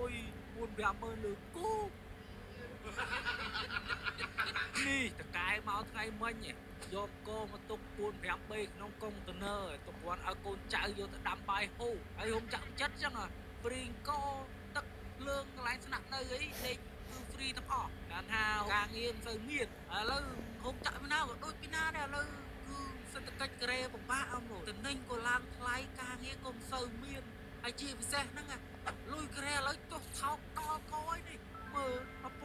លុយ4-50000លើគូនេះតកែមកថ្ងៃមិញយកគោមកទុក4-5 បីក្នុងកុងតឺន័រទុកគាត់ឲ្យកូនចៅយកទៅដាំបាយហូបហើយហុំចាក់ចិត្តចឹងព្រីងកោទឹកភ្លើងកន្លែងស្នាក់នៅអីលេខគឺហ្វ្រីទាំងអស់តាមថាការងារមិនសូវមានឥឡូវហុំចាក់ពីណាក៏ដូចពីណាដែរឥឡូវគឺសេដ្ឋកិច្ចក្រែពិបាកអមតំណែងក៏ឡើងថ្លៃការងារក៏មិនសូវមានហើយជាពិសេសហ្នឹងលុយក្រែឥឡូវចុះថោកដល់កយនេះមើល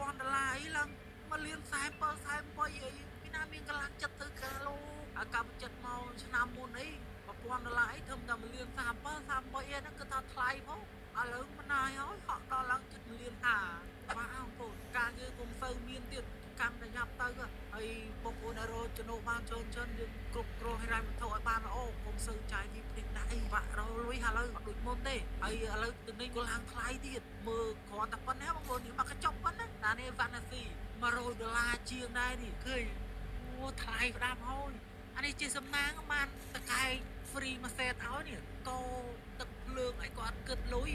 $1000អីឡើង1,47,48,000អីពីណាមានកន្លងចិត្តទៅការលោកអាកម្មចិត្តមកឆ្នាំមុនអី$1000អីធ្វើតែ1,37,38,000អីហ្នឹងគឺថាថ្លៃផងឥឡូវមិនណាយហើយហក់ដល់ឡើងជិត1,000,000បាទបងប្អូនការងារក៏មិនសូវមានទៀតកាន់តែញ៉ាប់ទៅហើយបងប្អូនដែលរកចំណូលបានច្រើនយើងគ្រប់គ្រងហិរញ្ញវត្ថុឲ្យបានល្អកុំសូវចាយពីព្រៀងដាក់អីបាក់រលុយឥឡូវអត់ដូចមុនទេហើយឥឡូវទៅនេះក៏ឡើងថ្លៃទៀតមើលគ្រាន់តែប៉ុណ្ណេះបងប្អូននេះមកកញ្ចប់ប៉ុណ្ណឹងតានេះវ៉ាន់ណាស៊ី$100ជាងដែរនេះឃើញអូថ្លៃផ្ដាំហើយអានេះជាសំណាងបានតកែហ្វ្រីមួយសេតឲ្យនេះកោទឹកភ្លើងឲ្យគាត់គិតលុយ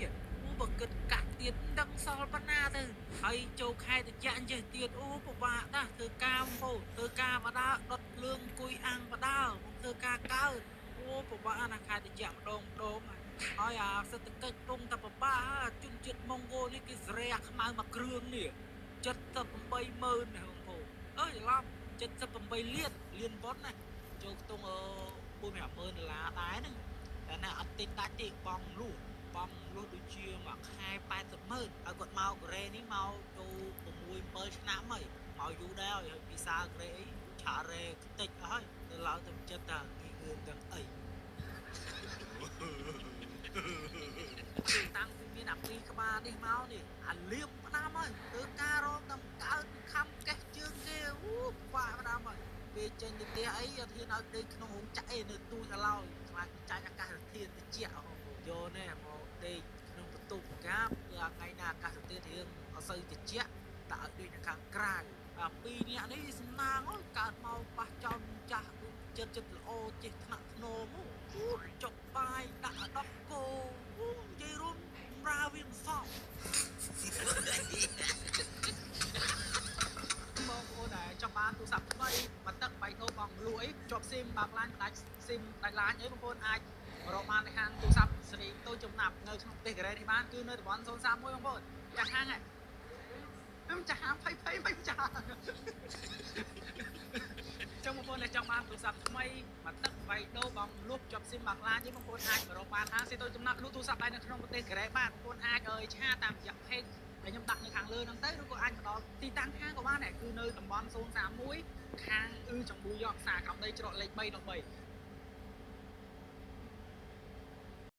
អូបើគិតកាក់ទៀតដឹងសល់ប៉ុណ្ណាទៅហើយចូលខែតិចអញ្ចេះទៀតអូពិបាកណាស់ធ្វើការបងប្អូនធ្វើការបដាដុតភ្លើងអង្គុយអាំងបដាមកធ្វើការកើតអូពិបាកណាស់ខែតិចម្ដងហើយអាសេដ្ឋកិច្ចពងតែពិបាកជនជាតិម៉ុងហ្គោលនេះគេស្រែខ្មៅមួយគ្រឿងនេះ780000ណាបងប្អូនអើយច្រឡំ78លានវ៉ុនណាចូលខ្ទង់$4-50000ដែរហ្នឹងតែណាអត់ទិញដាច់ទេបងលុះដូចជាមួយខែ800000ហើយគាត់មកកូរ៉េនេះមកចូល6-7ឆ្នាំហើយមកយូរដែរហើយវីសាកូរ៉េអីឆារ៉េខ្ទេចអស់ហើយទៅឡើងទៅចិត្តថាងាយងឿនទាំងអីតាំងពីមានអាពីក្បាលនេះមកនេះអាលៀបផ្ដាំហើយធ្វើការរងតាមកើតខំកេះជើងគេអូខ្វាក់ផ្ដាំហើយពេលចេញទៅផ្ទះអីអត់ហ៊ានឲ្យដេកក្នុងរោងចក្រឯនៅទូចឲ្យឡើយខ្លាចចាញ់អាកាសធាតុត្រជាក់យកនេះមកដេកក្នុងបន្ទប់កាបគឺថ្ងៃណាអាកាសធាតុរៀងអត់សូវត្រជាក់ដាក់ឲ្យដូចនៅខាងក្រៅអាពីរនាក់នេះសំណាងកើតមកប៉ះចោលចាស់ចិត្តល្អចេះថ្នាក់ធ្នមអូចុកបាយដាក់ដប់គោអូនិយាយរួមរាវាមិនសោះបងប្អូនដែលចង់បានទូរស័ព្ទថ្មីមកទឹកបៃតងបងលក់អីជាប់ស៊ីមបាក់ឡានដាច់ស៊ីមដាច់ឡានអីបងប្អូនអាចរកបាននៅខាងទូរស័ព្ទសេរីតូចចំណាប់នៅក្នុងប្រទេសកូរ៉េនេះបានគឺនៅតំបន់031បងប្អូនចាស់ហាងហ៎ខ្ញុំចាស់ហាងភ័យមិនចាស់ចឹងបងប្អូនដែលចង់បានទូរស័ព្ទថ្មីមកទឹកបៃតងបងលក់ជាប់ស៊ីមបាក់ឡាននេះបងប្អូនអាចរកបានហាងសេរីតូចចំណាប់លក់ទូរស័ព្ទដៃនៅក្នុងប្រទេសកូរ៉េបានបងប្អូនអាចឆាតាមរយៈ page ដែលខ្ញុំដាក់នៅខាងលើហ្នឹងទៅឬក៏អាចទៅដល់ទីតាំងខាងក៏បានដែរគឺនៅតំបន់031ខាងចម្បូរយកផ្សារក្រំដីច្រកលេខ313